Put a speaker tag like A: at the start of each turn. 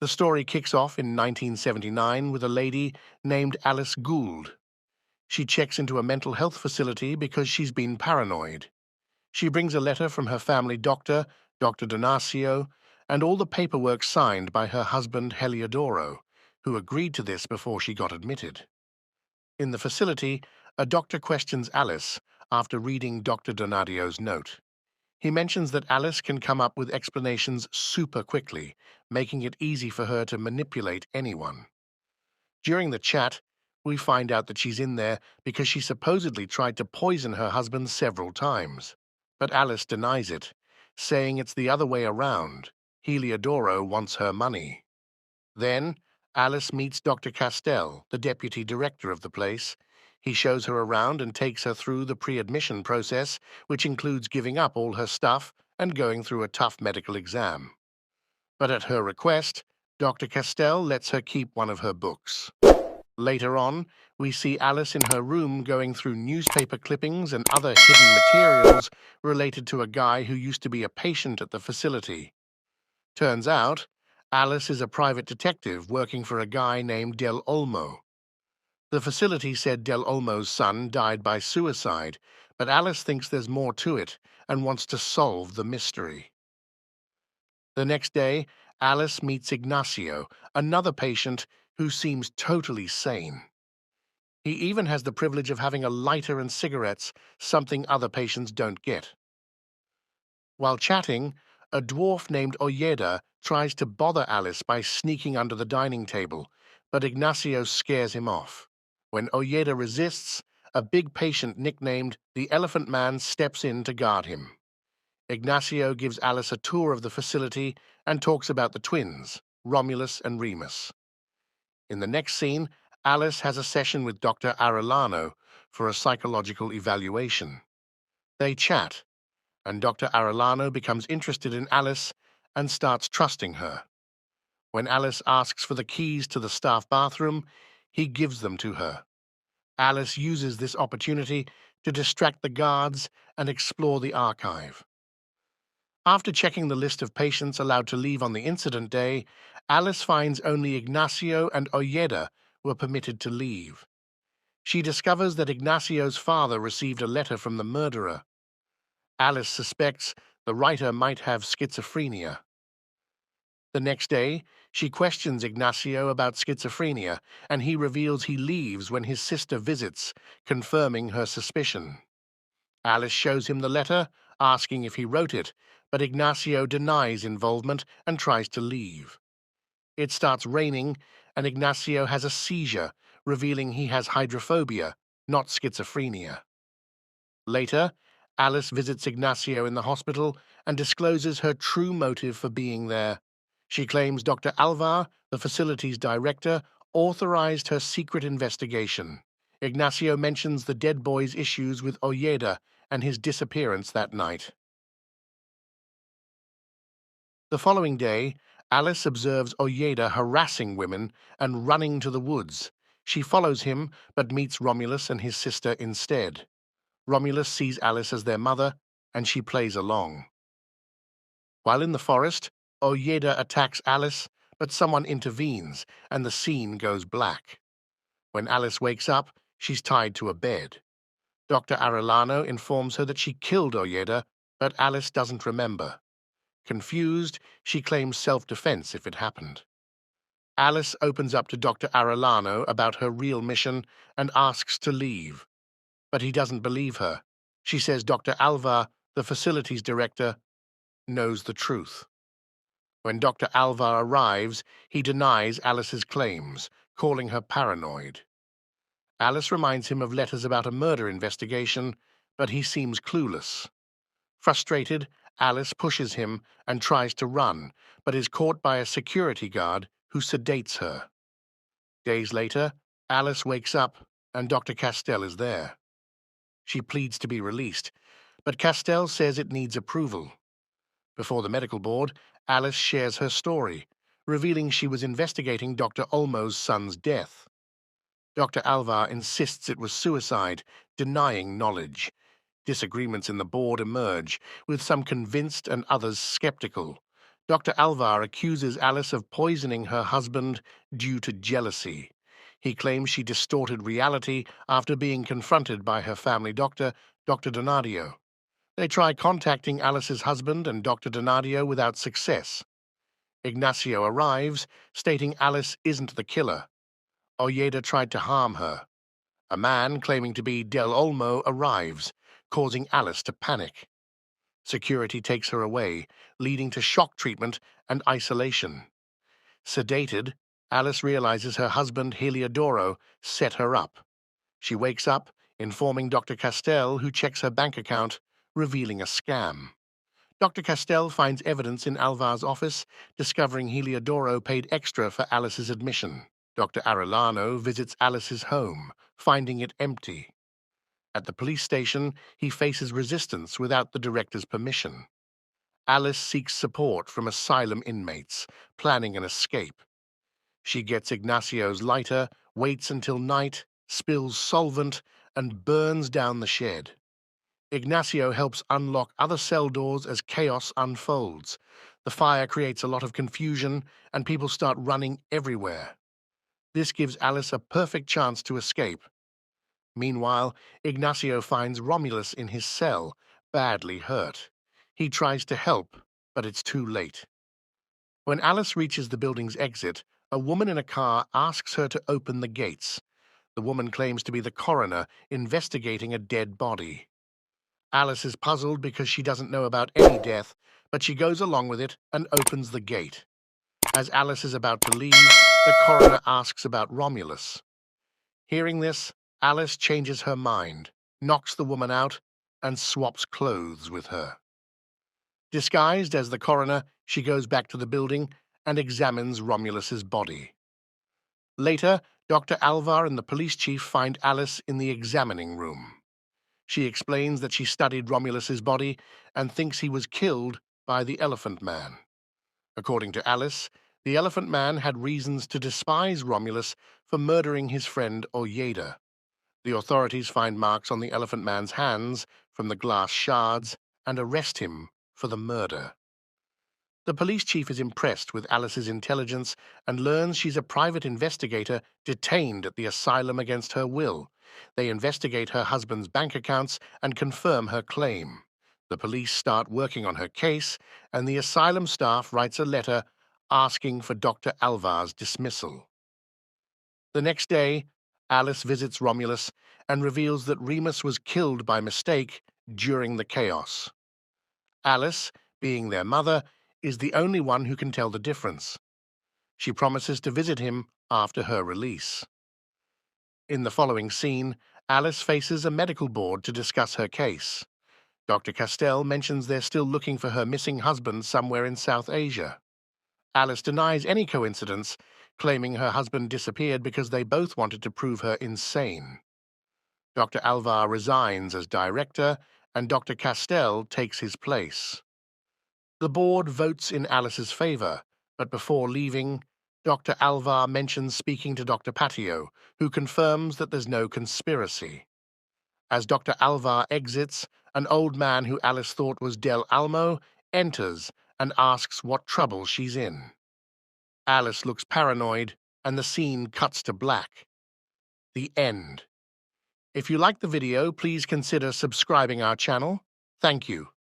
A: The story kicks off in 1979 with a lady named Alice Gould. She checks into a mental health facility because she's been paranoid. She brings a letter from her family doctor, Dr. Donacio, and all the paperwork signed by her husband Heliodoro, who agreed to this before she got admitted. In the facility, a doctor questions Alice after reading Dr. Donadio's note. He mentions that Alice can come up with explanations super quickly, making it easy for her to manipulate anyone. During the chat, we find out that she's in there because she supposedly tried to poison her husband several times. But Alice denies it, saying it's the other way around. Heliodoro wants her money. Then, Alice meets Dr. Castell, the deputy director of the place. He shows her around and takes her through the pre-admission process, which includes giving up all her stuff and going through a tough medical exam. But at her request, Dr. Castell lets her keep one of her books. Later on, we see Alice in her room going through newspaper clippings and other hidden materials related to a guy who used to be a patient at the facility. Turns out, Alice is a private detective working for a guy named Del Olmo. The facility said Del Olmo's son died by suicide, but Alice thinks there's more to it and wants to solve the mystery. The next day, Alice meets Ignacio, another patient who seems totally sane. He even has the privilege of having a lighter and cigarettes, something other patients don't get. While chatting, a dwarf named Ojeda tries to bother Alice by sneaking under the dining table, but Ignacio scares him off. When Ojeda resists, a big patient nicknamed the Elephant Man steps in to guard him. Ignacio gives Alice a tour of the facility and talks about the twins, Romulus and Remus. In the next scene, Alice has a session with Dr. Arellano for a psychological evaluation. They chat, and Dr. Arellano becomes interested in Alice and starts trusting her. When Alice asks for the keys to the staff bathroom, he gives them to her. Alice uses this opportunity to distract the guards and explore the archive. After checking the list of patients allowed to leave on the incident day, Alice finds only Ignacio and Ojeda were permitted to leave. She discovers that Ignacio's father received a letter from the murderer. Alice suspects the writer might have schizophrenia. The next day, she questions Ignacio about schizophrenia, and he reveals he leaves when his sister visits, confirming her suspicion. Alice shows him the letter, asking if he wrote it, but Ignacio denies involvement and tries to leave. It starts raining, and Ignacio has a seizure, revealing he has hydrophobia, not schizophrenia. Later, Alice visits Ignacio in the hospital and discloses her true motive for being there. She claims Dr. Alvar, the facility's director, authorized her secret investigation. Ignacio mentions the dead boy's issues with Ojeda and his disappearance that night. The following day, Alice observes Ojeda harassing women and running to the woods. She follows him, but meets Romulus and his sister instead. Romulus sees Alice as their mother, and she plays along. While in the forest, Ojeda attacks Alice, but someone intervenes, and the scene goes black. When Alice wakes up, she's tied to a bed. Dr. Arellano informs her that she killed Ojeda, but Alice doesn't remember. Confused, she claims self-defense if it happened. Alice opens up to Dr. Arellano about her real mission and asks to leave. But he doesn't believe her. She says Dr. Alvar, the facility's director, knows the truth. When Dr. Alvar arrives, he denies Alice's claims, calling her paranoid. Alice reminds him of letters about a murder investigation, but he seems clueless. Frustrated, Alice pushes him and tries to run, but is caught by a security guard who sedates her. Days later, Alice wakes up and Dr. Castell is there. She pleads to be released, but Castell says it needs approval. Before the medical board, Alice shares her story, revealing she was investigating Dr. Olmo's son's death. Dr. Alvar insists it was suicide, denying knowledge. Disagreements in the board emerge, with some convinced and others skeptical. Dr. Alvar accuses Alice of poisoning her husband due to jealousy. He claims she distorted reality after being confronted by her family doctor, Dr. Donadio. They try contacting Alice's husband and Dr. Donadio without success. Ignacio arrives, stating Alice isn't the killer. Ojeda tried to harm her. A man claiming to be Del Olmo arrives, causing Alice to panic. Security takes her away, leading to shock treatment and isolation. Sedated, Alice realizes her husband Heliodoro set her up. She wakes up, informing Dr. Castell, who checks her bank account, revealing a scam. Dr. Castell finds evidence in Alvar's office, discovering Heliodoro paid extra for Alice's admission. Dr. Arellano visits Alice's home, finding it empty. At the police station, he faces resistance without the director's permission. Alice seeks support from asylum inmates, planning an escape. She gets Ignacio's lighter, waits until night, spills solvent, and burns down the shed. Ignacio helps unlock other cell doors as chaos unfolds. The fire creates a lot of confusion, and people start running everywhere. This gives Alice a perfect chance to escape. Meanwhile, Ignacio finds Romulus in his cell, badly hurt. He tries to help, but it's too late. When Alice reaches the building's exit, a woman in a car asks her to open the gates. The woman claims to be the coroner investigating a dead body. Alice is puzzled because she doesn't know about any death, but she goes along with it and opens the gate. As Alice is about to leave, the coroner asks about Romulus. Hearing this, Alice changes her mind, knocks the woman out, and swaps clothes with her. Disguised as the coroner, she goes back to the building and examines Romulus's body. Later, Dr. Alvar and the police chief find Alice in the examining room. She explains that she studied Romulus's body and thinks he was killed by the Elephant Man. According to Alice, the Elephant Man had reasons to despise Romulus for murdering his friend Ojeda. The authorities find marks on the Elephant Man's hands from the glass shards and arrest him for the murder. The police chief is impressed with Alice's intelligence and learns she's a private investigator detained at the asylum against her will. They investigate her husband's bank accounts and confirm her claim. The police start working on her case, and the asylum staff writes a letter asking for Dr. Alvar's dismissal. The next day, Alice visits Romulus and reveals that Remus was killed by mistake during the chaos. Alice, being their mother, is the only one who can tell the difference. She promises to visit him after her release. In the following scene, Alice faces a medical board to discuss her case. Dr. Castell mentions they're still looking for her missing husband somewhere in South Asia. Alice denies any coincidence, claiming her husband disappeared because they both wanted to prove her insane. Dr. Alvar resigns as director, and Dr. Castell takes his place. The board votes in Alice's favor, but before leaving, Dr. Alvar mentions speaking to Dr. Patio, who confirms that there's no conspiracy. As Dr. Alvar exits, an old man who Alice thought was Del Almo enters and asks what trouble she's in. Alice looks paranoid, and the scene cuts to black. The end. If you like the video, please consider subscribing our channel. Thank you.